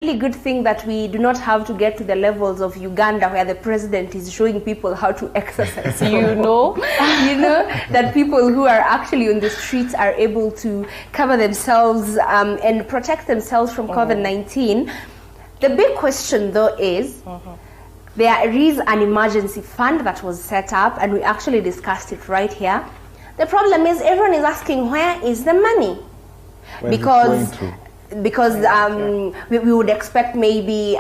really good thing that we do not have to get to the levels of Uganda where the president is showing people how to exercise. you know that people who are actually on the streets are able to cover themselves and protect themselves from COVID-19. The big question though is there is an emergency fund that was set up, and we actually discussed it right here. The problem is everyone is asking, where is the money? Because we would expect maybe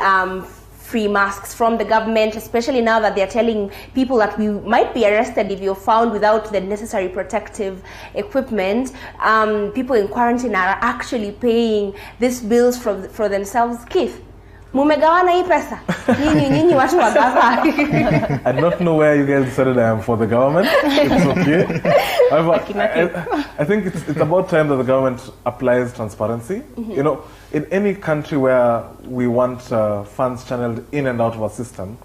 free masks from the government, especially now that they're telling people that we might be arrested if you're found without the necessary protective equipment. People in quarantine are actually paying these bills for themselves. Keith, mumegawana hii pesa? Nyinyi watu wa Gaza. I don't know where you guys decided I am for the government. It's okay. However, I think it's about time that the government applies transparency. You know, in any country where we want funds channeled in and out of our system,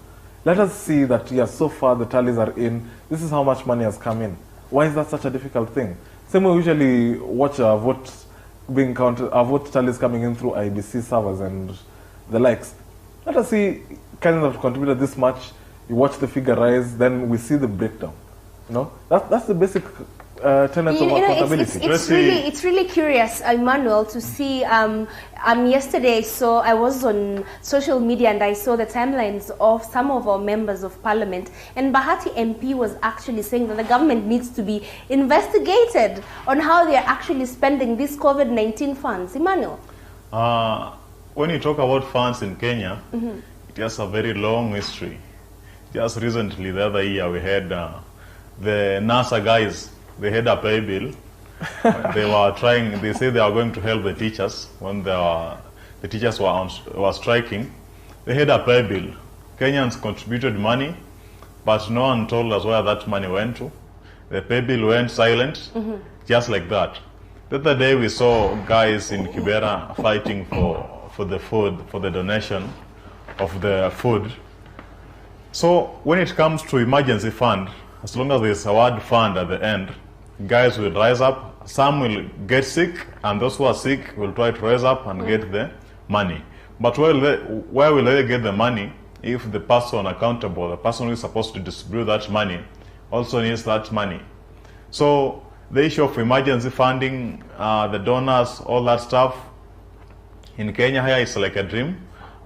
let us see that, yes, so far the tallies are in. This is how much money has come in. Why is that such a difficult thing? Same way we usually watch our votes being counted, our vote tallies coming in through IBC servers and the likes. Let us see Kenyans have contributed this much. You watch the figure rise, then we see the breakdown. You know, that's the basic tenet of accountability. It's really curious, Emmanuel, to see. Yesterday, I was on social media and I saw the timelines of some of our members of parliament, and Bahati MP was actually saying that the government needs to be investigated on how they are actually spending these COVID-19 funds. Emmanuel. When you talk about funds in Kenya, it has a very long history. Just recently, the other year, we had the NASA guys. They had a pay bill. They were trying. They say they are going to help the teachers when the teachers were striking. They had a pay bill. Kenyans contributed money, but no one told us where that money went to. The pay bill went silent, just like that. The other day, we saw guys in Kibera fighting for the food, for the donation of the food. So when it comes to emergency fund, as long as there's a word fund at the end, guys will rise up. Some will get sick, and those who are sick will try to rise up and get the money. But where will they get the money if the person accountable, the person who is supposed to distribute that money, also needs that money? So the issue of emergency funding, the donors, all that stuff, in Kenya here is like a dream,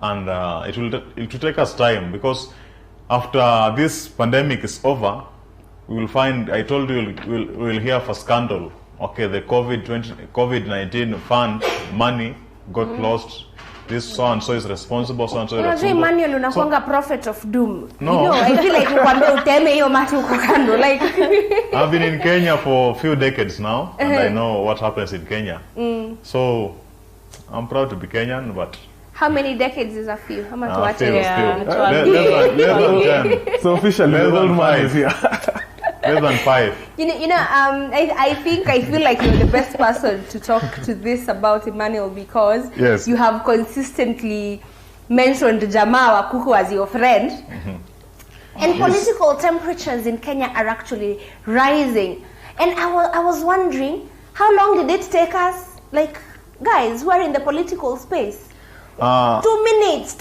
and it will take us time, because after this pandemic is over, we will find, I told you, we'll hear of a scandal. Okay, the COVID-19 fund money got lost. This so-and-so is responsible, so-and-so is responsible. Emmanuel, unakuanga prophet of doom. No. You know, I feel like ukwambia uteme hiyo mati uko kando. Like I've been in Kenya for a few decades now, and I know what happens in Kenya. So I'm proud to be Kenyan, but how many decades is a few? How much less than 10. So officially, Level 5 here. Less than 5. I feel like you're the best person to talk to this about, Emmanuel, because yes, you have consistently mentioned Jamaa wa Kuku as your friend. And political temperatures in Kenya are actually rising. And I was wondering, how long did it take us, like, guys who are in the political space? 2 minutes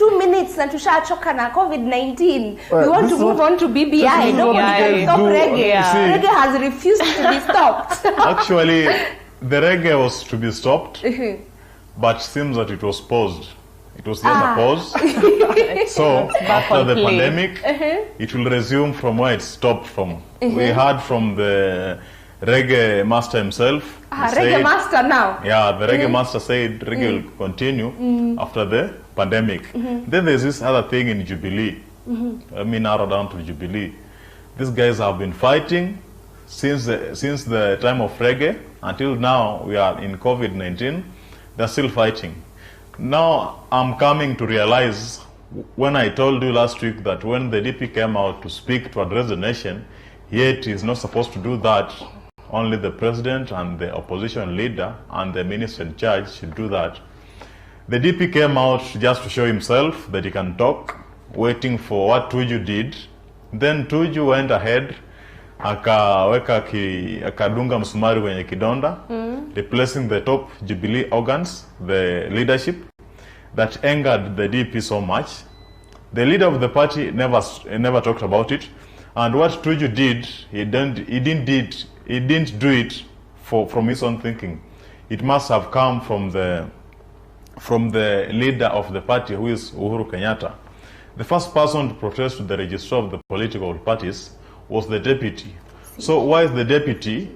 na tushachoka na COVID-19. We want to move on to BBI. Nobody can stop reggae. Reggae has refused to be stopped. Actually, the reggae was to be stopped, but seems that it was paused. It was just a pause. So after the pandemic, it will resume from where it stopped from. We heard from the reggae master himself. Reggae master now. Yeah, the reggae master said reggae will continue after the pandemic. Then there's this other thing in Jubilee. Let me narrow down to Jubilee. These guys have been fighting since the time of reggae until now. We are in COVID-19. They're still fighting. Now I'm coming to realize, when I told you last week that when the DP came out to speak, to address the nation, yet he's not supposed to do that. Only the president and the opposition leader and the minister in charge should do that. The DP came out just to show himself that he can talk, waiting for what Tuju did. Then Tuju went ahead, akadunga msumari kwenye kidonda, replacing the top Jubilee organs, the leadership. that angered the DP so much. The leader of the party never talked about it, and what Tuju did, he didn't do it from his own thinking. It must have come from the leader of the party, who is Uhuru Kenyatta. The first person to protest to the registrar of the political parties was the deputy. So why is the deputy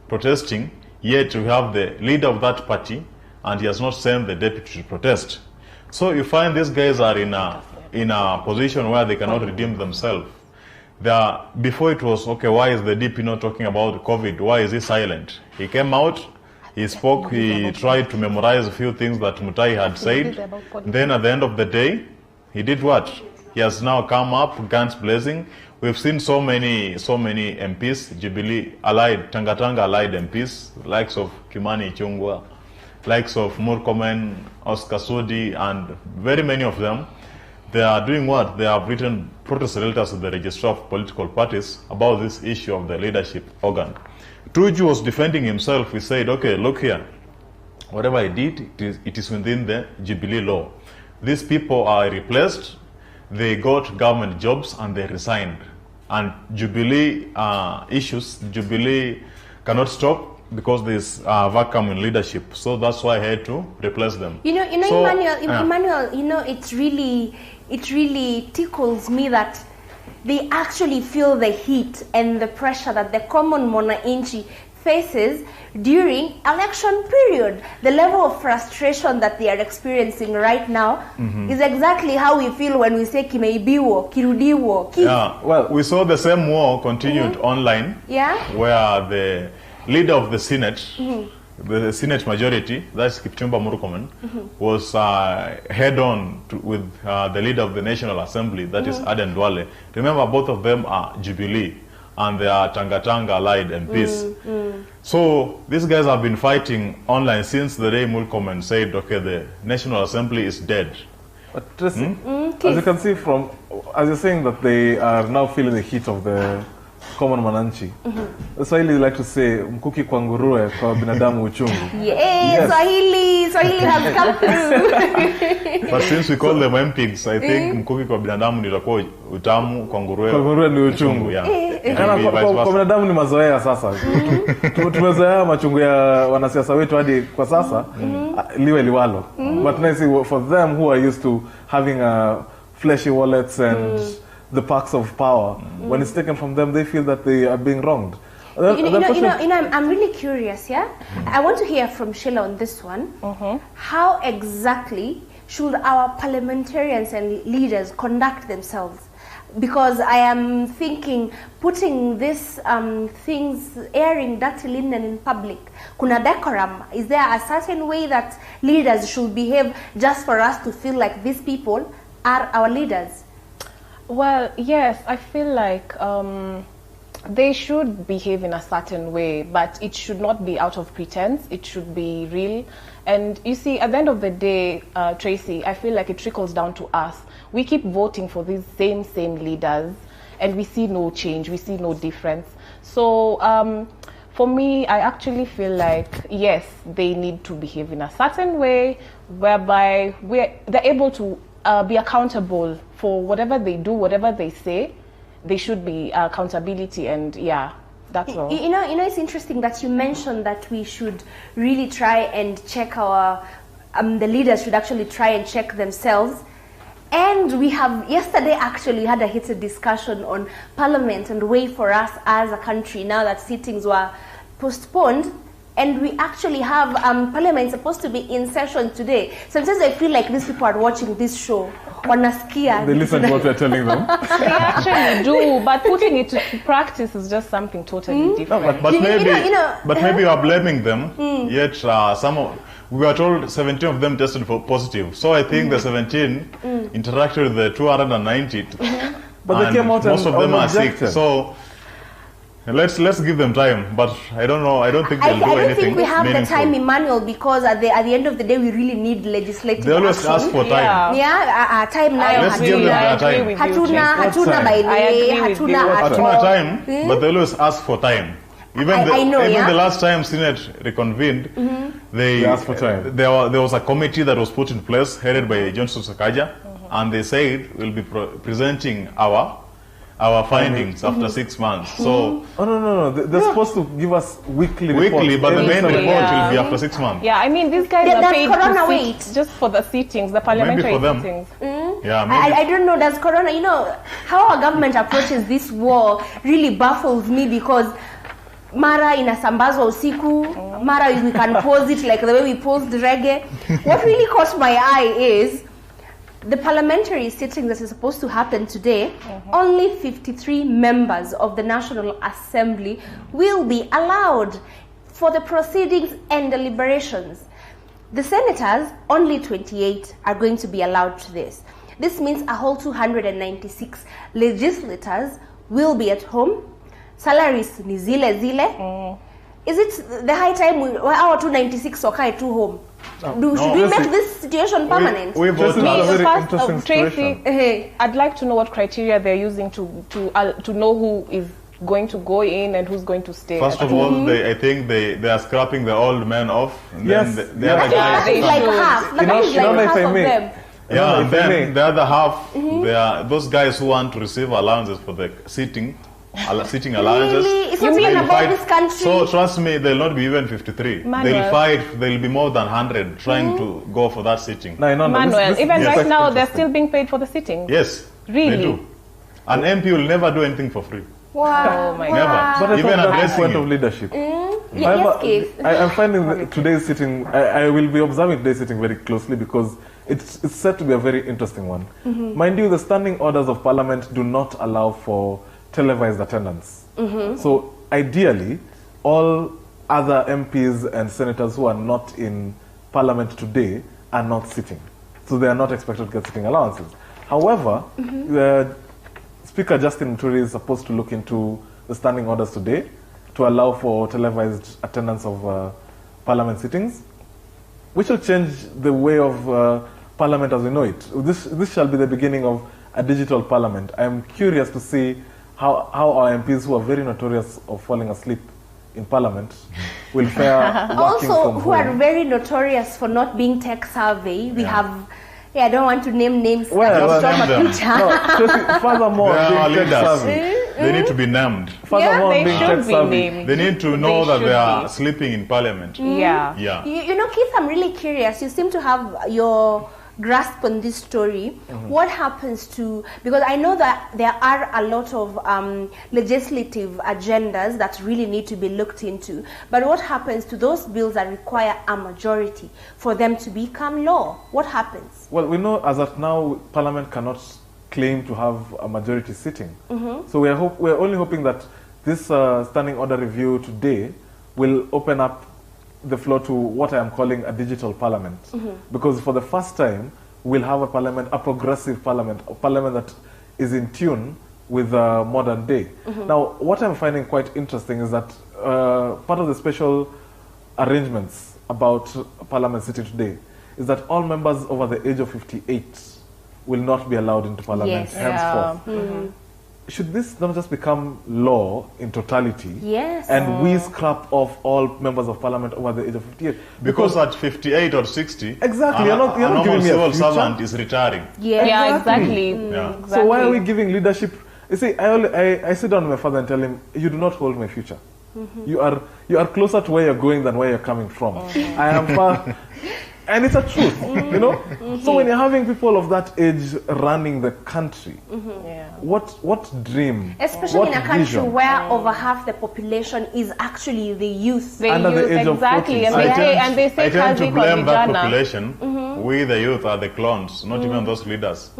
protesting, yet we have the leader of that party and he has not sent the deputy to protest? So you find these guys are in a position where they cannot redeem themselves. Before it was, okay, why is the DP not talking about COVID? Why is he silent? He came out, he spoke, he tried to memorize a few things that Mutai had said. Then at the end of the day, he did what? He has now come up, guns blazing. We've seen so many MPs, Jubilee allied, Tangatanga allied MPs, likes of Kimani Ichung'wah, likes of Murkomen, Oscar Sudi, and very many of them. They are doing what? They have written protest letters to the registrar of political parties about this issue of the leadership organ. Tuju was defending himself. He said, okay, look here. Whatever I did, it is within the Jubilee law. These people are replaced. They got government jobs and they resigned. And Jubilee issues, Jubilee cannot stop because there's a vacuum in leadership. So that's why I had to replace them. Emmanuel, it really tickles me that they actually feel the heat and the pressure that the common mwananchi faces during election period. The level of frustration that they are experiencing right now is exactly how we feel when we say kimeibiwo, kirudiwo, Yeah, well, we saw the same war continued online, where the leader of the Senate, the Senate majority, that's Kipchumba Murkomen, was head-on with the leader of the National Assembly, that is Aden Duale. Remember, both of them are Jubilee, and they are Tangatanga allied MPs. So these guys have been fighting online since the day Murkomen said, okay, the National Assembly is dead. But Tracy, as you can see from, as you're saying that they are now feeling the heat of the common mwananchi. Swahili like to say, mkuki kwa nguruwe kwa binadamu uchungu. Yes. Swahili has come through. But since we call them MPs, I think mkuki kwa binadamu nitakuwa utamu, kwa nguruwe ni uchungu. Kwa binadamu ni mazoea sasa. Tumezoea machungu ya wanasiasa wetu hadi kwa sasa liwe liwalo. But now for them who are used to having fleshy wallets and the perks of power, when it's taken from them, they feel that they are being wronged. I'm really curious, I want to hear from Sheila on this one. How exactly should our parliamentarians and leaders conduct themselves? Because I am thinking, putting these things, airing dirty linen in public, kuna decorum. Is there a certain way that leaders should behave just for us to feel like these people are our leaders? Well, yes, I feel like they should behave in a certain way, but it should not be out of pretense. It should be real. And you see, at the end of the day, Tracy, I feel like it trickles down to us. We keep voting for these same leaders, and we see no change. We see no difference. So for me, I actually feel like, yes, they need to behave in a certain way, whereby they're able to be accountable for whatever they do, whatever they say. They should be accountability, and that's all. You know, it's interesting that you mentioned that we should really try and check our, the leaders should actually try and check themselves. And we have yesterday actually had a heated discussion on Parliament and way for us as a country now that sittings were postponed. And we actually have Parliament supposed to be in session today. Sometimes I feel like these people are watching this show. Wanasikia. They listen to what we're telling them. They actually do, but putting it to practice is just something totally different. No, but maybe you are blaming them. Yet we were told 17 of them tested positive. So I think the 17 interacted with the 290. But they came out most of them are sick. objected. So let's give them time, but I don't know. I don't think they'll do anything. I don't think we have meaningful. the time, Emmanuel, because at the end of the day, we really need legislative They always action. ask for time. Time now. Let's give them their time. Hatuna by the way. Hatuna time, but they always ask for time. I know, even yeah? the last time Senate reconvened, they asked for time. There was a committee that was put in place, headed by Johnson Sakaja, and they said we'll be presenting our findings after 6 months. So Oh, no. They're supposed to give us weekly reports. but the main Every report Sunday. will be after 6 months. Yeah, I mean, these guys are Does paid Corona to wait? sit just for the sittings, the parliamentary for them. sittings. Yeah, maybe. I don't know, does Corona, how our government approaches this war really baffles me, because mara inasambazwa usiku, mara we can pause it like the way we paused reggae. What really caught my eye is the parliamentary sitting that is supposed to happen today, only 53 members of the National Assembly will be allowed for the proceedings and deliberations. The senators, only 28, are going to be allowed to this. This means a whole 296 legislators will be at home. Salaries ni zile. Is it the high time our 296 wakae too home? Should we make this situation permanent? We This is voted. a very First, interesting Tracy, situation. I'd like to know what criteria they're using to know who is going to go in and who's going to stay. First of all, I think they are scrapping the old men off. And Yes, then the yes. other Yeah, guys. they Like should. half. Like You know, half if I of may. them. Yeah, and if I may. then the other half, they are those guys who want to receive allowances for the sitting allowances. Really? It's not You even mean about this country. So trust me, they'll not be even 53. Manuel. They'll fight. They'll be more than 100 trying to go for that sitting. No, Manuel, even yes. right now, they're interesting. still being paid for the sitting. Yes, Really? they do. An MP will never do anything for free. Wow. Oh my Never. wow. But I Even thought that's the addressing point you. of leadership. Yes, Keith. I'm finding today's sitting, I will be observing today's sitting very closely, because it's set to be a very interesting one. Mind you, the standing orders of Parliament do not allow for televised attendance. So ideally, all other MPs and senators who are not in Parliament today are not sitting. So they are not expected to get sitting allowances. However, the Speaker Justin Muturi is supposed to look into the standing orders today to allow for televised attendance of Parliament sittings, which will change the way of Parliament as we know it. This shall be the beginning of a digital Parliament. I am curious to see how our MPs, who are very notorious of falling asleep in Parliament, will fare working Also, from who are home. very notorious for not being tech savvy. We have, I don't want to name names. Well, Just drop a name them. picture. No, Tracy, furthermore, They are our being tech leaders. savvy. They need to be named. Furthermore, they being should tech be savvy. named. They need to know They that they are should be. sleeping in Parliament. Yeah. Yeah. You know, Keith, I'm really curious. You seem to have your grasp on this story. What happens to, because I know that there are a lot of legislative agendas that really need to be looked into, but what happens to those bills that require a majority for them to become law? What happens? Well, we know as of now, Parliament cannot claim to have a majority sitting. So we're only hoping that this standing order review today will open up the floor to what I am calling a digital parliament. Because for the first time, we'll have a parliament, a progressive parliament, a parliament that is in tune with modern day. Now, what I'm finding quite interesting is that part of the special arrangements about parliament sitting today is that all members over the age of 58 will not be allowed into parliament Yes. henceforth. Should this not just become law in totality? Yes. And we scrap off all members of parliament over the age of 58? Because at 58 or 60, Exactly, a you're not normal giving me a civil future. servant is retiring. Yeah, Exactly. exactly. Yeah. So why are we giving leadership? You see, I sit down with my father and tell him, you do not hold my future. You are closer to where you're going than where you're coming from. I am far, and it's a truth, you know. So when you're having people of that age running the country, Yeah. what dream? Especially what in a country vision? where over half the population is actually the youth. They Under the use age of exactly, 40. and I they say, tend- and they say I tend to kazi kwa blame that vijana. population. We, the youth, are the clones, not even those leaders.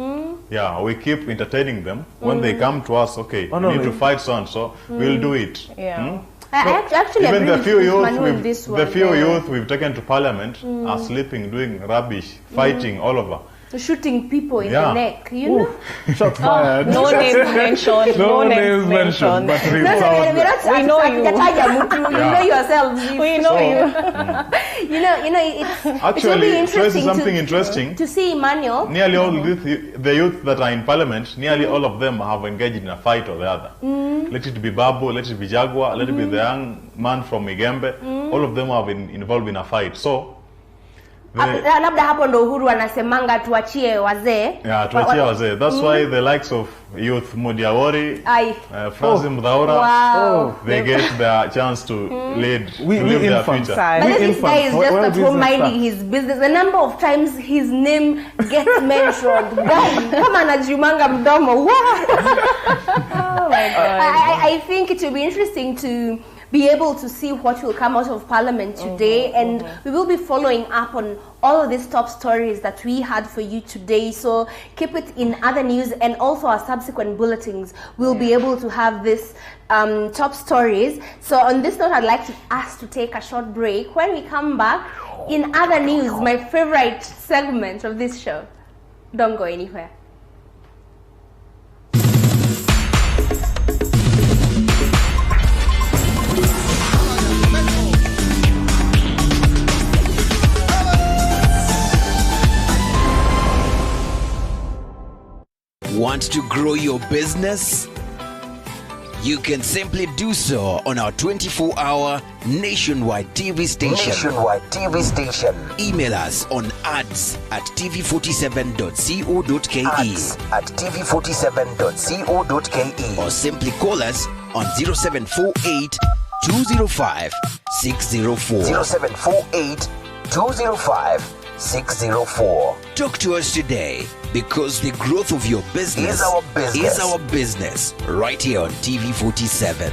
Yeah, we keep entertaining them. When they come to us, okay, Oh, we no, need no. to fight so and so, we'll do it. Yeah. I actually Even agree the few with youth, Manuel on this one. the few youth we've taken to parliament are sleeping, doing rubbish, fighting all over. Shooting people in Yeah. the neck, you know. Shots fired. No names mentioned. No No names names mentioned, mentioned. but No, no, we're not We know you. you know yourselves. We know So- you. It's will be Actually, interesting something interesting. to see Emmanuel. Nearly all the youth that are in parliament, nearly all of them have engaged in a fight or the other. Let it be Babu, let it be Jaguar, let it be the young man from Igembe. All of them have been involved in a fight. So, labda hapo ndo Uhuru anasemanga tuachie wazee. Yeah, tuachie wazee. That's why the likes of youth Mudiawori, Francis Mudhaura, they get the chance to lead, to live their future. But this guy is just at home minding his business. The number of times his name gets mentioned, kama anajumanga mdomo. Oh my God. I think it will be interesting to be able to see what will come out of Parliament today, and we will be following up on all of these top stories that we had for you today. So keep it in other news, and also our subsequent bulletins will be able to have this top stories. So on this note, I'd like us to take a short break. When we come back, in other news, my favorite segment of this show. Don't go anywhere. Want to grow your business? You can simply do so on our 24-hour nationwide TV station. Email us on ads@tv47.co.ke. ads@tv47.co.ke. Or simply call us on 0748 205 604. 0748 205 604. Talk to us today, because the growth of your business is our business. Is our business, right here on TV47.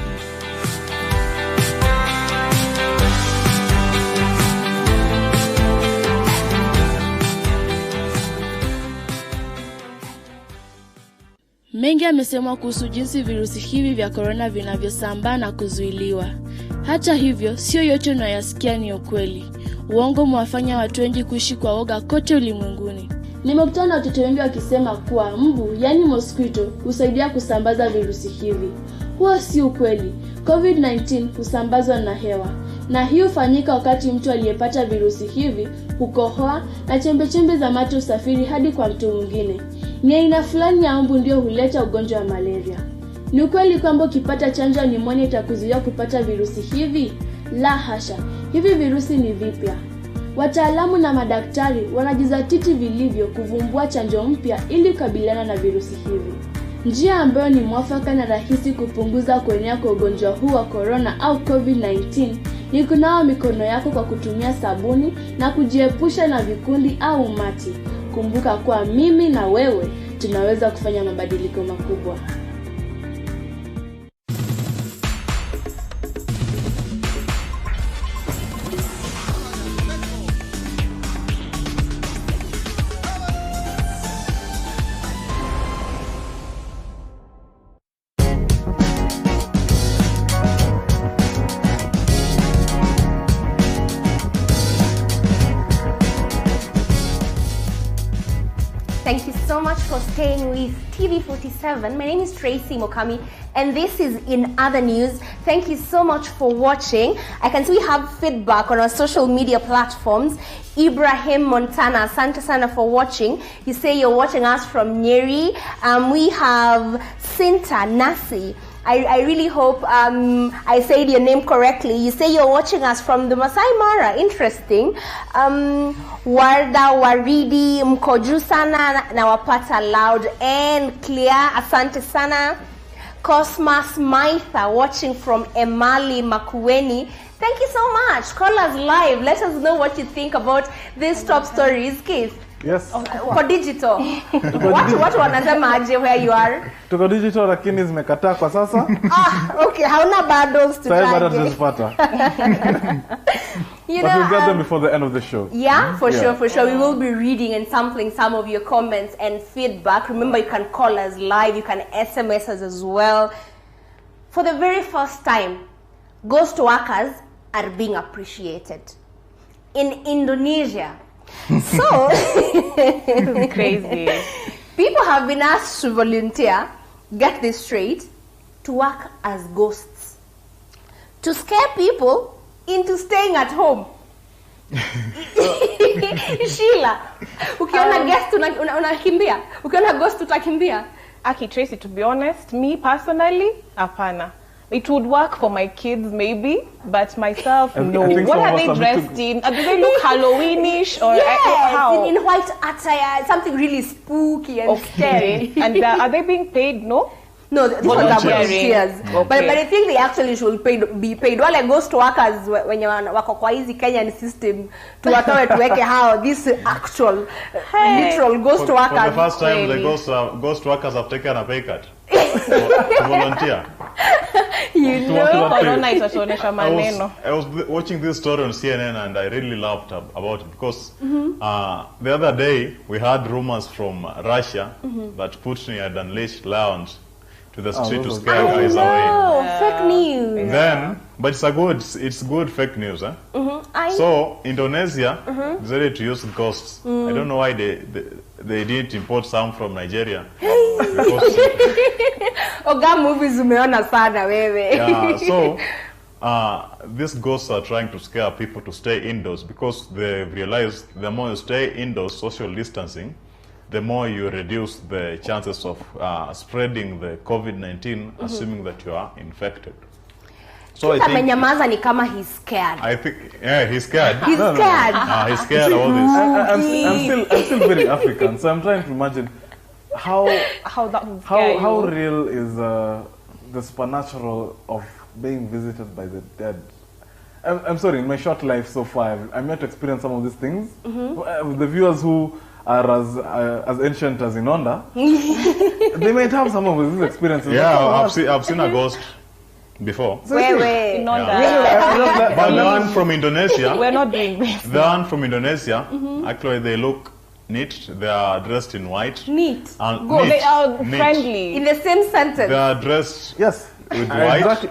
Mengi yamesemwa kuhusu jinsi virusi hivi vya corona vinavyosambaa na kuzuiliwa. Hata hivyo, sio yote unayasikia ni ukweli. Uongo umewafanya watu wengi kuishi kwa woga kote ulimwenguni. Nimekutana na watoto wengi wakisema kuwa mbu, yani mosquito, husaidia kusambaza virusi hivi. Huo si ukweli. COVID-19 husambazwa na hewa. Na hii hufanyika wakati mtu aliyepata virusi hivi hukohoa na chembechembe za mate usafiri hadi kwa mtu mwingine. Ni aina fulani ya mbu ndio huleta ugonjwa wa malaria. Ni ukweli kwamba ukipata chanjo ya pneumonia itakuzuia kupata virusi hivi? La hasha. Hivi virusi ni vipya. Wataalamu na madaktari wanajizatiti vilivyo kuvumbua chanjo mpya ili kukabiliana na virusi hivi. Njia ambayo ni mwafaka na rahisi kupunguza kuenea kwa ugonjwa huu wa corona au COVID-19 ni kunawa mikono yako kwa kutumia sabuni na kujiepusha na vikundi au umati. Kumbuka kuwa mimi na wewe tunaweza kufanya mabadiliko makubwa. Thank you so much for staying with TV47. My name is Tracy Mokami, and this is In Other News. Thank you so much for watching. I can see we have feedback on our social media platforms. Ibrahim Montana, asante sana for watching. You say you're watching us from Nyeri. We have Sinta Nasi. I really hope I said your name correctly. You say you're watching us from the Masai Mara. Interesting. Warda Waridi, mkoju sana na wapata loud and clear. Asante sana. Cosmas Maitha watching from Emali Makueni. Thank you so much. Call us live. Let us know what you think about these top stories. Keith. Yes. For digital. What wanasema aje where you are? Tuko digital lakini zimekataa kwa sasa. Okay. Hauna bundles to try. But we'll get them before the end of the show. Yeah, for sure. We will be reading and sampling some of your comments and feedback. Remember, you can call us live. You can SMS us as well. For the very first time, ghost workers are being appreciated in Indonesia. So crazy. People have been asked to volunteer, get this straight, to work as ghosts, to scare people into staying at home. Sheila, ukiona guest unakimbia? Ukiona ghost utakimbia? Aki Tracy, to be honest, me personally, apana. It would work for my kids maybe, but myself, no. What are they dressed in? Do they look Halloweenish or how? In white attire, something really spooky and scary. And are they being paid? No. No, these ones are volunteers. Okay. But I think they actually should be paid. Wale ghost workers when wako kwa hizi Kenyan system tuwatoe tuweke hao this actual literal ghost workers. For the first time, the ghost workers have taken a pay cut to volunteer. You know, Corona itatuonesha maneno. I was watching this story on CNN and I really laughed about it because the other day we heard rumors from Russia that Putin had unleashed lions to the street to scare guys away. Fake news. Then, but it's good fake news. So Indonesia decided to use ghosts. I don't know why they didn't import some from Nigeria. Oga movies umeona sana wewe. Yeah, so these ghosts are trying to scare people to stay indoors because they've realized the more you stay indoors, social distancing, the more you reduce the chances of spreading the COVID-19, assuming that you are infected. So I think amenyamaza ni kama he's scared. I think he's scared. He's scared. He's scared of all this. I'm still very African, so I'm trying to imagine how that would scare how you. real is the supernatural of being visited by the dead. I'm sorry, in my short life so far, I'm yet to experience some of these things. The viewers who are as ancient as Inonda, they might have some of these experiences. Yeah, I've seen a ghost before. Wait. Inonda. But the one from Indonesia, We're not doing this. the one from Indonesia, actually they look neat. They are dressed in white. Neat. And Go, neat, they are neat. friendly. In the same sentence. They are dressed Yes. with white. Exactly.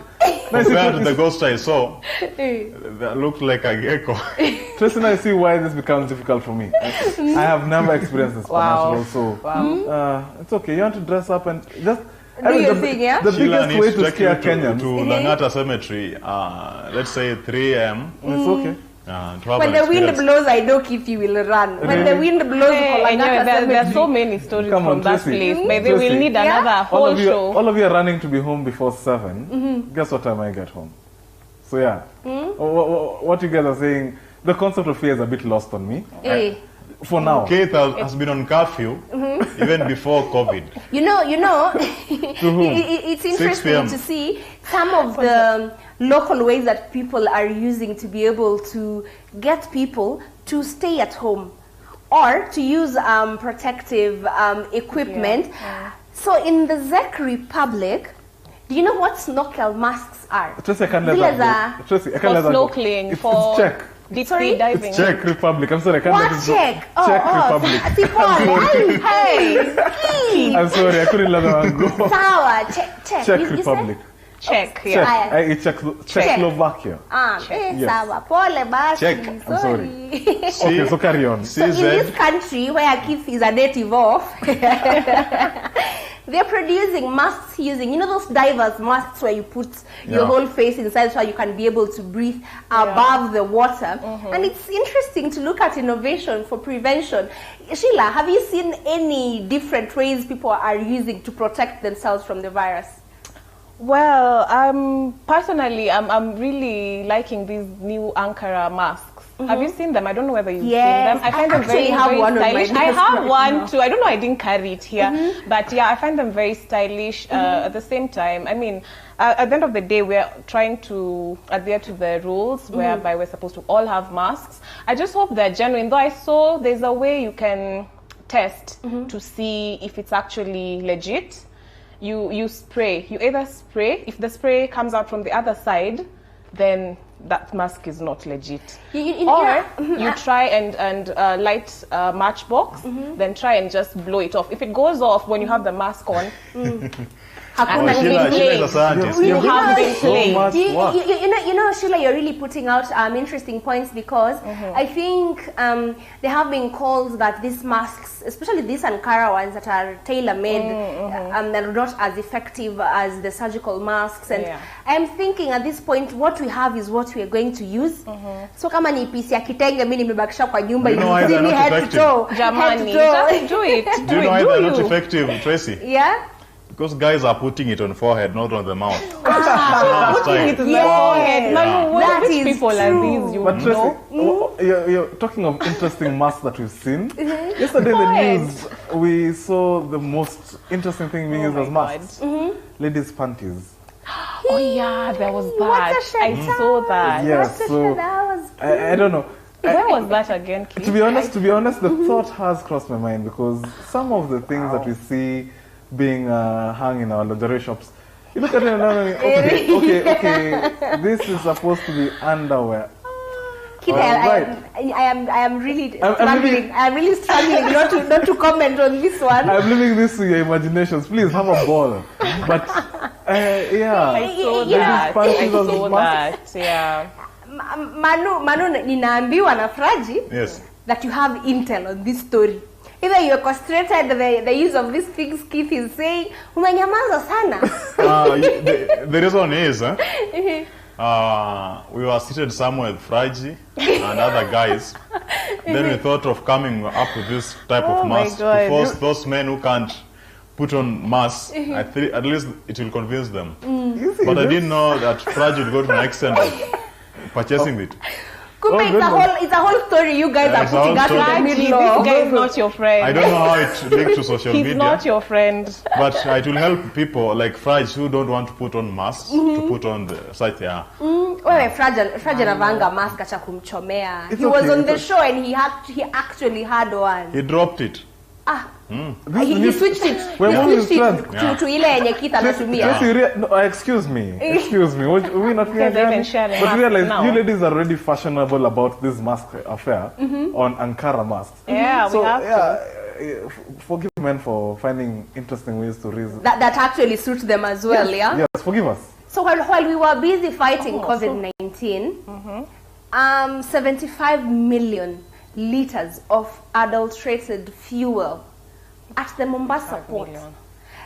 Compared to the ghost I saw, they looked like a gecko. Tracy and I see why this becomes difficult for me. I have never experienced this supernatural, so it's okay. You want to dress up and just Do your thing, yeah? The Sheila biggest way needs to take you scare to Kenyans. Langata Cemetery, let's say 3 a.m. It's okay. to have When an the wind experience. blows, I know if you will run. When the wind blows, I know, there are so many stories Come on, from that Tracy. place. Maybe we'll Tracy. need another whole show. All of you are running to be home before 7. Guess what time I get home? So yeah, what you guys are saying, the concept of fear is a bit lost on me. For now. Keith has been on curfew even before COVID. You know, it's 6 interesting p.m. to see some of the local ways that people are using to be able to get people to stay at home or to use protective equipment. So in the Czech Republic, do you know what snorkel masks are? Tracy, I can't let that go. Tracy, I can't let that go. Snorkeling, It's for Czech. deep sea diving. It's Czech Republic. I'm sorry, I can't let What it go. Czech? Czech Republic. Hey, I'm sorry, I couldn't let that one go. Sawa, Czech. Czech You said? Republic. Check, Czech. yeah. Aya. Czechoslovakia. Yes. Sawa, pole basi. Czech. I'm sorry. Okay, so carry on. So in this country where Keith is a native of, they're producing masks using, you know those divers masks where you put your whole face inside so you can be able to breathe above the water. And it's interesting to look at innovation for prevention. Sheila, have you seen any different ways people are using to protect themselves from the virus? Well, personally, I'm really liking these new Ankara masks. Have you seen them? I don't know whether you've seen them. I find them very, very stylish. I have one too. I don't know, I didn't carry it here. But yeah, I find them very stylish. At the same time, I mean, at the end of the day, we're trying to adhere to the rules whereby we're supposed to all have masks. I just hope they're genuine. Though I saw there's a way you can test to see if it's actually legit. You spray. You either spray. If the spray comes out from the other side, then that mask is not legit. Or you try and light a matchbox, then try and just blow it off. If it goes off when you have the mask on, Hakuna Sheila is a played. scientist. You have been so played. much work. You know, Sheila, you're really putting out interesting points because I think there have been calls that these masks, especially these Ankara ones that are tailor-made, they're not as effective as the surgical masks. And I'm thinking at this point, what we have is what we are going to use. So kama ni pisi ya kitenge mimi nimebakisha kwa nyumba, You know why they're not head to effective? toe. Jamani, just do it. Do you know why they're not effective, Tracy? Yeah? Because guys are putting it on forehead, not on the mouth. Putting it in the Yes. forehead. Manu, That which is people are these? You But know? Tracy, you're talking of interesting masks that we've seen. Yesterday in the news, we saw the most interesting thing being used as masks. Ladies' panties. Oh yeah, there was What a that. shame. I saw that. Yes, so That was I don't know. Where was that again, Keith? To be honest, the thought has crossed my mind because some of the things that we see being hung in our lingerie shops, you look at it and okay, this is supposed to be underwear. Kid, Right. I am really I'm struggling. I'm really struggling not to comment on this one. I'm leaving this to your imaginations. Please have a ball. But yeah, I saw You know, that. panties I as saw masks. that. Yeah. Manu, ninaambiwa na Fraji Yes. that you have intel on this story. Either you're frustrated the use of these things Keith is saying, umenyamaza sana. The reason is, we were seated somewhere with Fraji and other guys. Then we thought of coming up with this type of my mask to God. force those men who can't put on masks. At least it will convince them. But I didn't know that Fraji would go to an extent of purchasing it. Kumbe it's a whole story you guys are it's a putting whole out in the story. middle This of. guy is not your friend. I don't know how it linked to social He's media. not your friend. But it will help people like Fraj who don't want to put on masks to put on the such Wewe Fraji anavanga mask acha kumchomea. It's He was okay, on it's the okay. show and he actually had one. He dropped it. He switched it. We're moving He switched strands. it to ile yenye Keith anatumia. Tracy, no, excuse me. We not Guys are even sharing but masks realize now. you ladies are already fashionable about this mask affair on Ankara masks. Yeah, So we have to. forgive men for finding interesting ways to reason. That actually suits them as well, yeah? Yes, forgive us. So while we were busy fighting COVID-19, 75 million liters of adulterated fuel at the Mombasa port.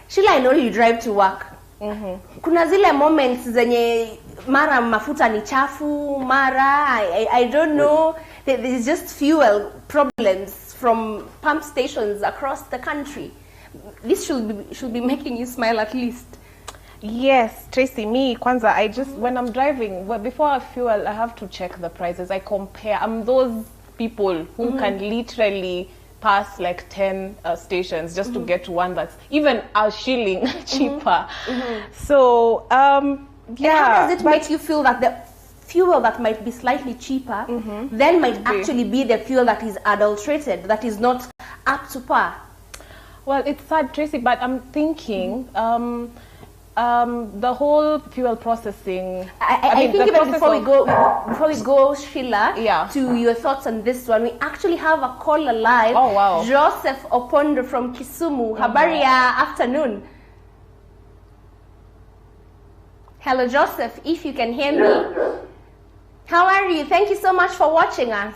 Sheila, I know you drive to work. Kuna zile moments zenye mara mafuta ni chafu, mara I don't know. There's just fuel problems from pump stations across the country. This should be making you smile at least. Yes, Tracy, me, Kwanza, I just, when I'm driving, before I fuel, I have to check the prices. I compare. I'm those people who can literally pass like 10 stations just to get to one that's even a shilling cheaper. So, And yeah. how does it make you feel that the fuel that might be slightly cheaper then might actually be the fuel that is adulterated, that is not up to par? Well, it's sad, Tracy, but I'm thinking the whole fuel processing. I mean, think the even process before we go, Sheila, Yeah. to your thoughts on this one, we actually have a caller live. Oh, wow. Joseph Opondo from Kisumu. Habari ya afternoon. Hello, Joseph, if you can hear me. How are you? Thank you so much for watching us.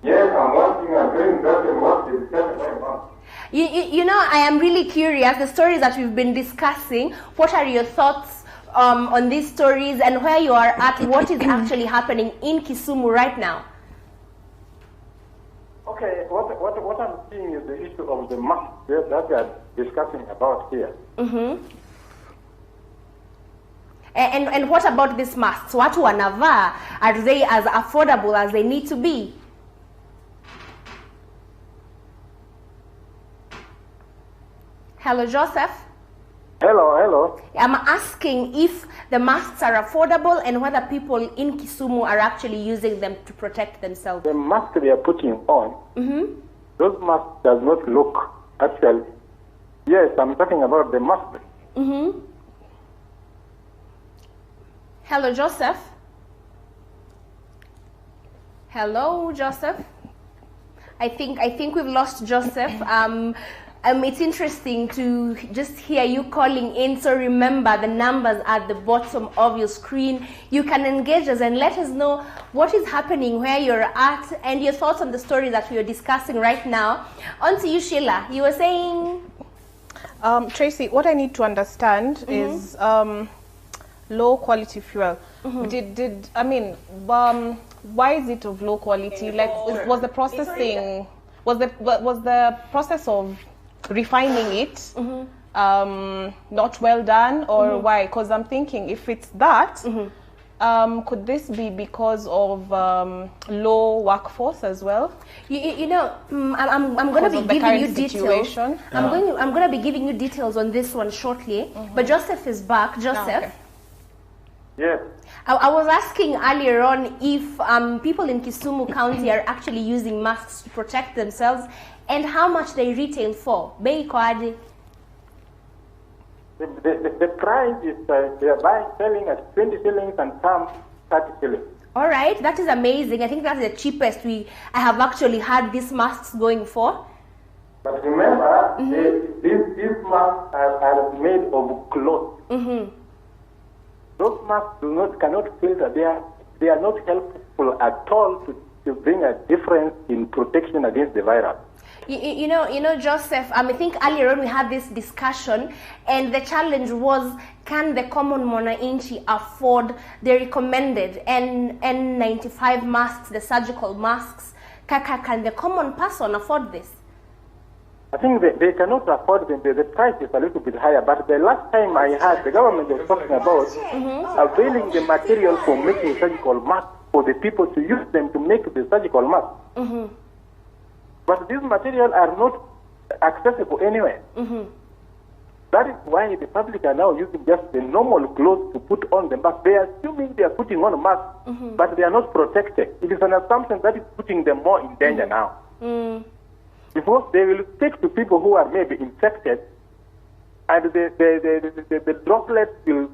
Yes, I'm watching and doing that and what is going on. You know, I am really curious, the stories that we've been discussing, what are your thoughts on these stories and where you are at, what is actually happening in Kisumu right now? Okay, what I'm seeing is the issue of the mask that we are discussing about here. And what about these masks? Watu wanavaa, are they as affordable as they need to be? Hello, Joseph. Hello. I'm asking if the masks are affordable and whether people in Kisumu are actually using them to protect themselves. The mask they are putting on, those masks does not look actually. Yes, I'm talking about the mask. Hello, Joseph. Hello, Joseph. I think we've lost Joseph. It's interesting to just hear you calling in. So remember, the numbers at the bottom of your screen. You can engage us and let us know what is happening, where you're at, and your thoughts on the story that we are discussing right now. On to you, Sheila. You were saying... Tracy, what I need to understand is low quality fuel. Why is it of low quality? Like, was the processing, was the process of refining it not well done, or why? Because I'm thinking, if it's that, could this be because of low workforce as well? I'm going to be giving you details. I'm going to be giving you details on this one shortly. But Joseph is back. Joseph. Okay. Yes. I was asking earlier on if people in Kisumu County are actually using masks to protect themselves, and how much they retail for. Bei iko aje? The price is they are selling at 20 shillings and some 30 shillings. All right, that is amazing. I think that's the cheapest I have actually had these masks going for. But remember, these masks are made of cloth. Those masks cannot filter. They are not helpful at all to bring a difference in protection against the virus. You know, Joseph, I think earlier on we had this discussion, and the challenge was, can the common mwananchi afford the recommended N95 masks, the surgical masks? Can the common person afford this? I think they cannot afford them. The price is a little bit higher. But the last time I heard, the government was talking about availing the material for making surgical masks for the people to use them to make the surgical masks. But these materials are not accessible anywhere. That is why the public are now using just the normal clothes to put on them. But they are assuming they are putting on a mask, but they are not protected. It is an assumption that is putting them more in danger now. Because they will stick to people who are maybe infected, and the droplets will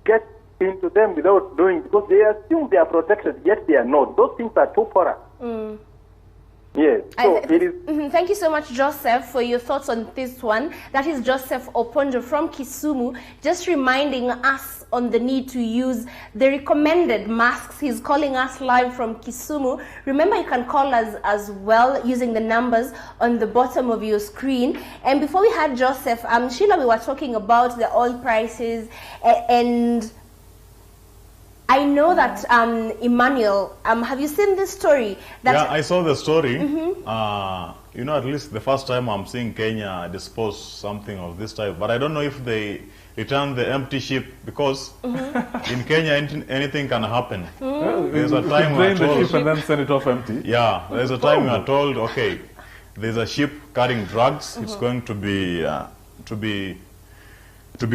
get into them without knowing, because they assume they are protected, yet they are not. Those things are too porous. Yes, so it is. Thank you so much, Joseph, for your thoughts on this one. That is Joseph Opondo from Kisumu, just reminding us on the need to use the recommended masks. He's calling us live from Kisumu. Remember, you can call us as well using the numbers on the bottom of your screen. And before we had Joseph, Sheila, we were talking about the oil prices, and I know that Emmanuel, have you seen this story? Yeah, I saw the story. At least the first time I'm seeing Kenya dispose something of this type, but I don't know if they return the empty ship, because in Kenya anything can happen. There's a time we are told, the ship and then send it off empty. Yeah, there's a time we are told, okay, there's a ship carrying drugs. It's going to be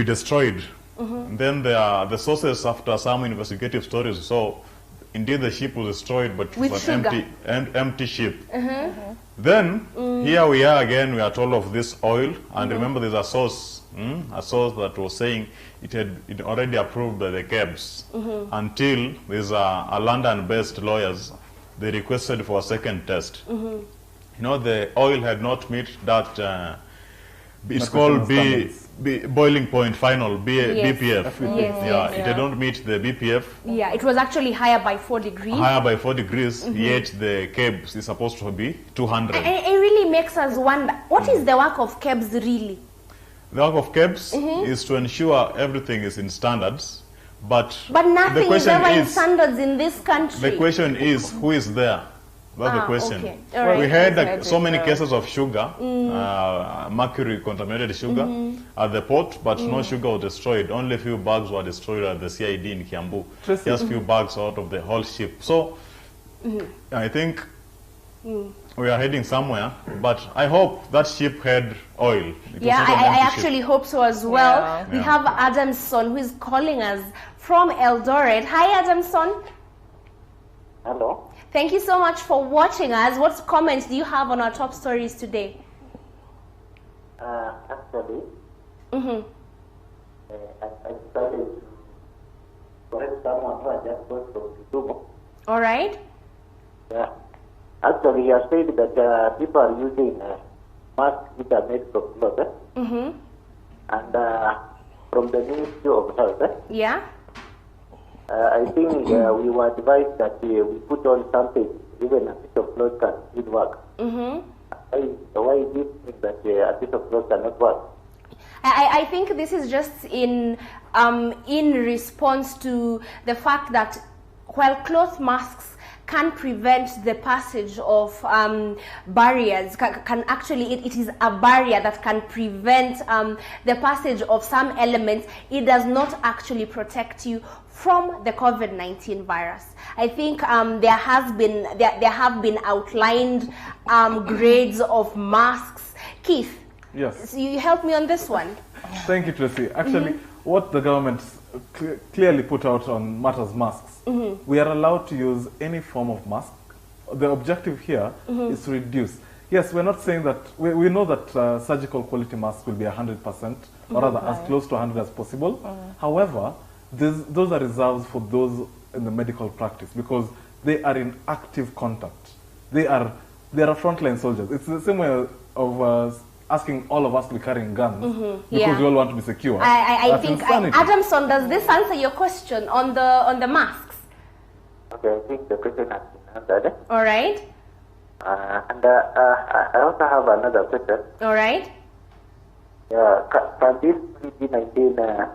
destroyed. Then there are the sources after some investigative stories. So indeed the ship was destroyed, but it was an empty ship. Then here we are again. We are told of this oil, and remember there's a source that was saying it already approved by the KEBS, until there's a London-based lawyers, they requested for a second test. The oil had not met that. It's called boiling point final, BPF. It did not meet the BPF. Yeah, it was actually higher by 4 degrees. Higher by 4 degrees, yet the KEBS is supposed to be 200. And it really makes us wonder, what is the work of KEBS really? The work of KEBS is to ensure everything is in standards, but nothing is ever in standards in this country. The question is, who is there? That's the question. Okay. Right. We had so many cases of sugar, mercury contaminated sugar at the port, but no sugar was destroyed. Only a few bags were destroyed at the CID in Kiambu. Just few bags out of the whole ship. So I think we are heading somewhere, but I hope that ship had oil. I actually hope so as well. We have Adamson, who is calling us from Eldoret. Hi, Adamson. Hello. Thank you so much for watching us. What comments do you have on our top stories today? Actually, I started to correct someone who had just got from Kisumu. All right. Yeah. Actually, you have said that people are using masks which are made from cloth. And from the Ministry of Health. Yeah. I think we were advised that we put on something, even a piece of cloth can work. Why do you think that a piece of cloth cannot work? I think this is just in response to the fact that while cloth masks can prevent the passage of barriers, can actually, it is a barrier that can prevent the passage of some elements. It does not actually protect you from the COVID-19 virus. I think there have been outlined grades of masks. Keith, yes, so you help me on this one. Thank you, Tracy. Actually, what the government clearly put out on matters masks, we are allowed to use any form of mask. The objective here is to reduce. Yes, we're not saying that, we know that surgical quality masks will be 100%, or rather as close to 100 as possible. However, those are reserved for those in the medical practice because they are in active contact. They are frontline soldiers. It's the same way of asking all of us to be carrying guns because we all want to be secure. I think, Adamson, does this answer your question on the masks? Okay, I think the question has been answered. All right. And I also have another question. All right. Yeah, can this COVID-19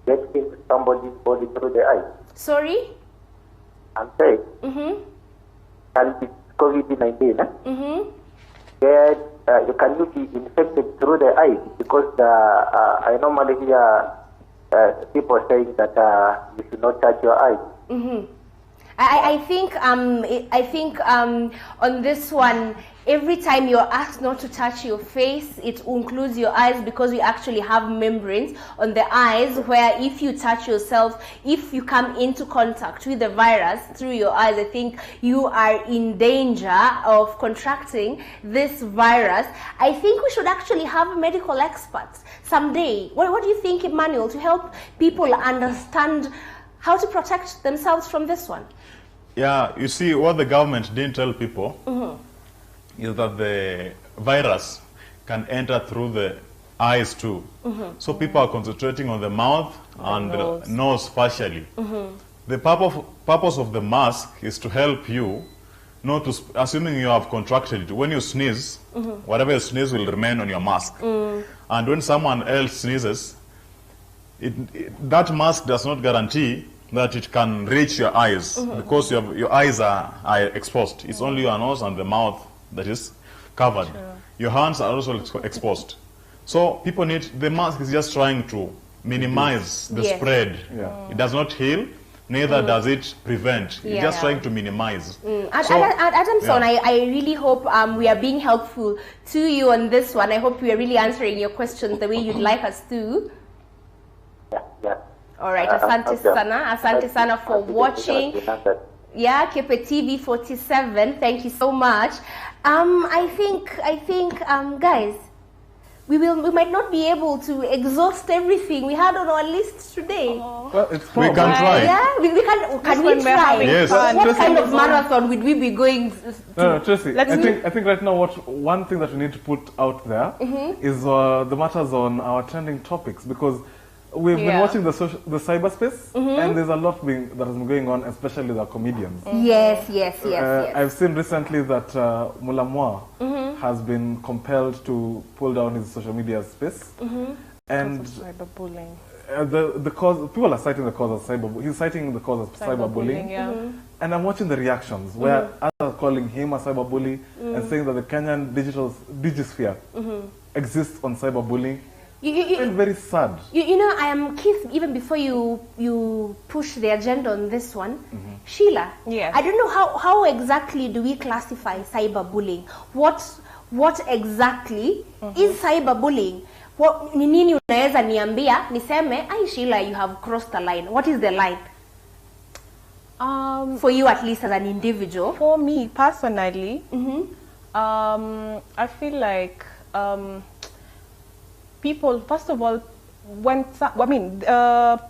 get into somebody's body through the eye? Sorry? I'm saying, can this COVID-19 can you be infected through the eye? Because I normally hear people saying that you should not touch your eyes. I think on this one, every time you're asked not to touch your face, it includes your eyes because we actually have membranes on the eyes where if you touch yourself, if you come into contact with the virus through your eyes, I think you are in danger of contracting this virus. I think we should actually have medical experts someday. What do you think, Emmanuel, to help people understand how to protect themselves from this one? Yeah, you see, what the government didn't tell people is that the virus can enter through the eyes too. So people are concentrating on the mouth and the nose partially. The purpose of the mask is to help you not to, assuming you have contracted it, when you sneeze, whatever you sneeze will remain on your mask. And when someone else sneezes, that mask does not guarantee that it can reach your eyes because your eyes are exposed. It's only your nose and the mouth that is covered. Your hands are also exposed. So people need, the mask is just trying to minimize the spread. It does not heal, neither does it prevent. It's just trying to minimize. Adamson, I really hope we are being helpful to you on this one. I hope we are really answering your questions the way you'd like us to. All right, asante sana for watching. Yeah, Kepe TV 47. Thank you so much. I think, guys, we might not be able to exhaust everything we had on our list today. Well, it's we can try. Yeah, can we try? Yes. What kind of marathon would we be going to? No, Tracy, I think right now one thing that we need to put out there is the matters on our trending topics, because we've been watching the cyberspace, and there's a lot that has been going on, especially the comedians. Yes. I've seen recently that Mulamwa has been compelled to pull down his social media space, and cyberbullying. The cause, people are citing the cause of cyberbullying. He's citing the cause of cyberbullying, and I'm watching the reactions where others are calling him a cyberbully and saying that the Kenyan digisphere exists on cyberbullying. It's very sad. You know, I am Keith, even before you push the agenda on this one, Sheila. Yes. I don't know how exactly do we classify cyberbullying? What exactly is cyberbullying? What nini unaweza niambia niseme, "Ai Sheila, you have crossed the line." What is the line? For you, at least as an individual. For me personally, I feel like people, first of all,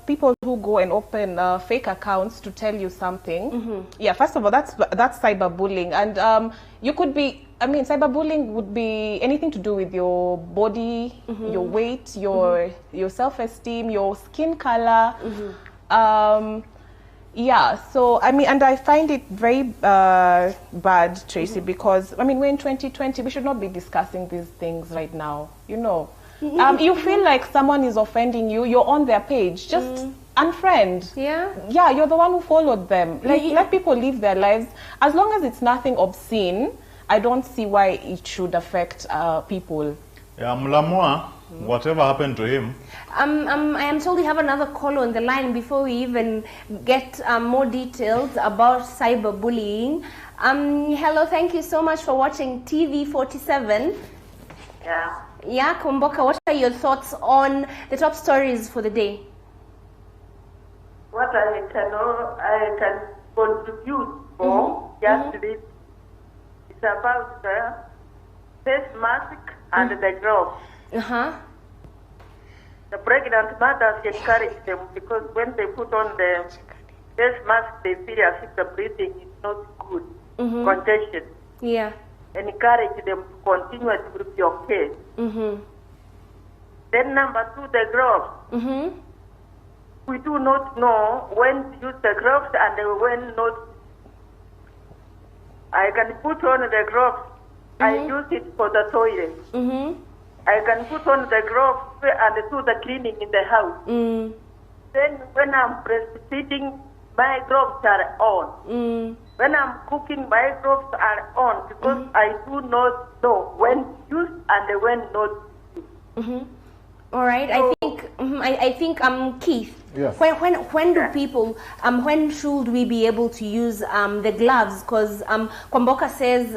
people who go and open fake accounts to tell you something. Yeah, first of all, that's cyberbullying, and you could be I mean, cyberbullying would be anything to do with your body, your weight, your self-esteem, your skin color. Yeah, so I mean, and I find it very bad, Tracy, because I mean, we're in 2020. We should not be discussing these things right now. You know, you feel like someone is offending you. You're on their page, just unfriend. Yeah, you're the one who followed them. Like, let people live their lives. As long as it's nothing obscene, I don't see why it should affect people. Yeah, Mlamwa, whatever happened to him? I am told we have another call on the line before we even get more details about cyberbullying. Hello, thank you so much for watching TV47. Yeah, Komboka, what are your thoughts on the top stories for the day? What I can contribute for just this. It's about the face mask and the gloves. The pregnant mothers encourage them because when they put on the face mask, they feel as if the breathing is not good, congestion. Yeah. Encourage them to continue with your case. Then number 2, the gloves. We do not know when to use the gloves and when not. I can put on the gloves. I use it for the toilet. I can put on the gloves and do the cleaning in the house. Then when I'm breastfeeding, my gloves are on. When I'm cooking, my gloves are on because I do not know when to use and when not to use. All right, so, I think Keith. Yes. When do people when should we be able to use the gloves? Because Kwamboka says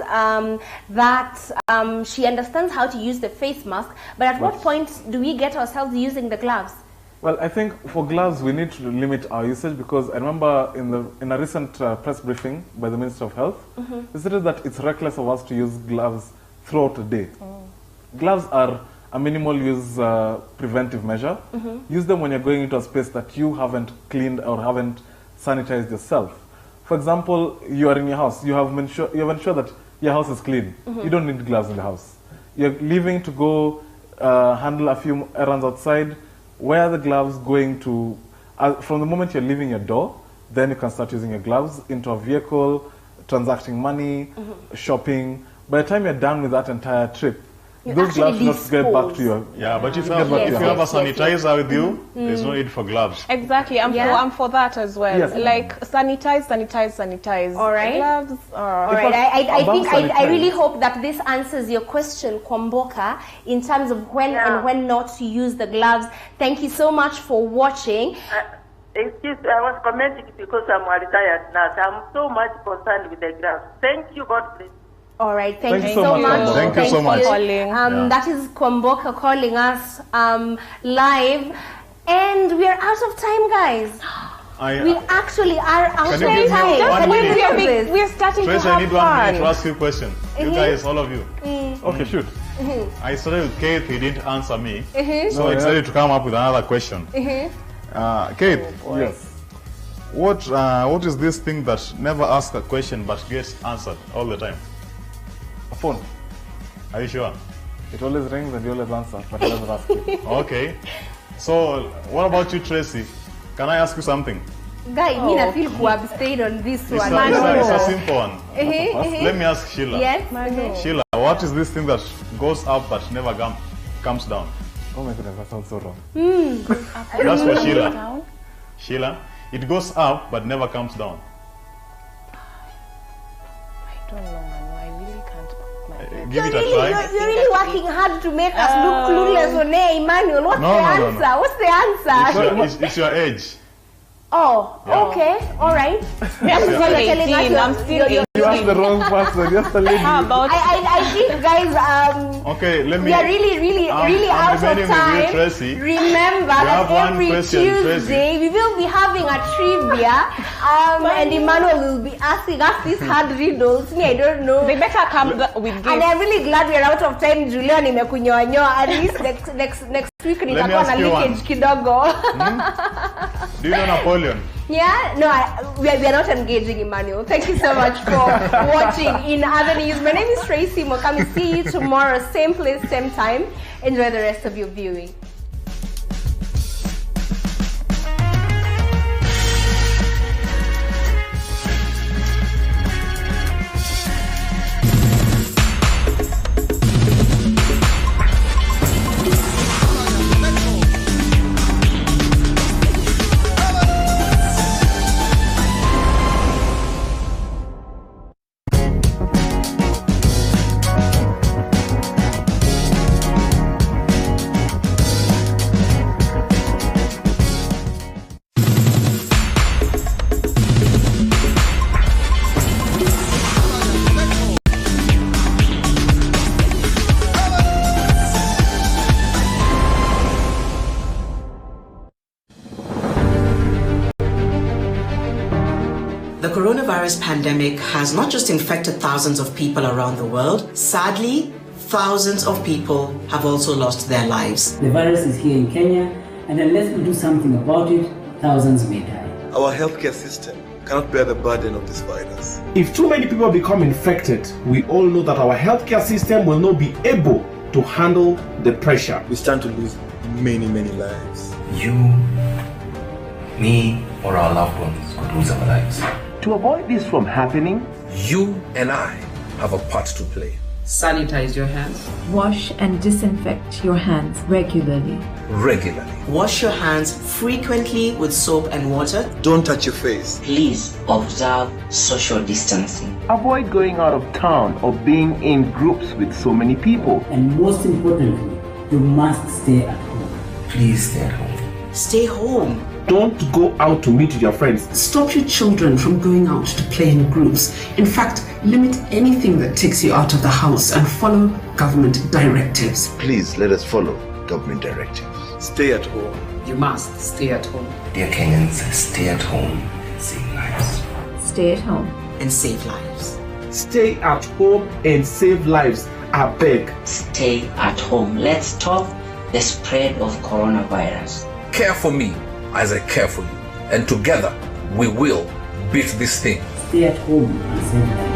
that she understands how to use the face mask, but at what point do we get ourselves using the gloves? Well, I think for gloves we need to limit our usage because I remember in a recent press briefing by the Minister of Health, they said that it's reckless of us to use gloves throughout the day. Gloves are a minimal use preventive measure. Use them when you're going into a space that you haven't cleaned or haven't sanitized yourself. For example, you are in your house. You have ensured that your house is clean. You don't need gloves in the house. You're leaving to go handle a few errands outside. Where are the gloves going to? From the moment you're leaving your door, then you can start using your gloves into a vehicle, transacting money, shopping. By the time you're done with that entire trip, those gloves should not get back to you. Yeah, but if you have a sanitizer with you, there's no need for gloves. Exactly, I'm for that as well. Yes. Like sanitize. All right. Gloves. All right. I really hope that this answers your question, Kwamboka, in terms of when and when not to use the gloves. Thank you so much for watching. Excuse me, I was commenting because I'm retired now. So I'm so much concerned with the gloves. Thank you, God bless. All right, thank you so much. Thank you so much. That is Kwamboka calling us live, and we are out of time, guys. We actually are out of time. We are starting Trace, to have I need fun. 1 minute to ask you a question. You guys, all of you. Okay, shoot. I started with Keith, he didn't answer me. So I decided to come up with another question. Keith, Yes. What is this thing that never asks a question but gets answered all the time? A phone. Are you sure? It always rings and you always answer, but it doesn't ask you. Okay. So, what about you, Tracy? Can I ask you something? Guy, I feel who abstained on this one. It's a simple one. Let me ask Sheila. Yes. Sheila, what is this thing that goes up but never comes down? Oh my goodness, that sounds so wrong. That's for Sheila. Sheila, it goes up but never comes down. I don't know, Manu. I really can't. Give it a try. You're really working hard to make us look clueless on air, Emmanuel. What's the answer? No. What's the answer? It's your age. Oh, okay, all right. I'm still 18. You asked the wrong person. Yes, the lady. How about I think, guys, okay, let me. we are really out of time. Tracy. Remember that every Tuesday we will be having a trivia, and Emmanuel will be asking us these hard riddles. Me, I don't know. They better come with gifts. And I'm really glad we are out of time. Julia, nimekunyoanyoa. At least next week nitakuwa na leakage kidogo. Do you know Napoleon? Yeah, no, we are not engaging, Emmanuel. Thank you so much for watching In Other News. My name is Tracy Mokami. See you tomorrow, same place, same time. Enjoy the rest of your viewing. The coronavirus pandemic has not just infected thousands of people around the world. Sadly, thousands of people have also lost their lives. The virus is here in Kenya, and unless we do something about it, thousands may die. Our healthcare system cannot bear the burden of this virus. If too many people become infected, we all know that our healthcare system will not be able to handle the pressure. We stand to lose many, many lives. You, me, or our loved ones could lose our lives. To avoid this from happening, you and I have a part to play. Sanitize your hands. Wash and disinfect your hands regularly. Wash your hands frequently with soap and water. Don't touch your face. Please observe social distancing. Avoid going out of town or being in groups with so many people. And most importantly, you must stay at home. Please stay at home. Stay home. Don't go out to meet with your friends. Stop your children from going out to play in groups. In fact, limit anything that takes you out of the house and follow government directives. Please let us follow government directives. Stay at home. You must stay at home. Dear Kenyans, stay at home and save lives. Stay at home and save lives. Stay at home and save lives. I beg. Stay at home. Let's stop the spread of coronavirus. Care for me as I care for you, and together we will beat this thing. Stay at home and save lives.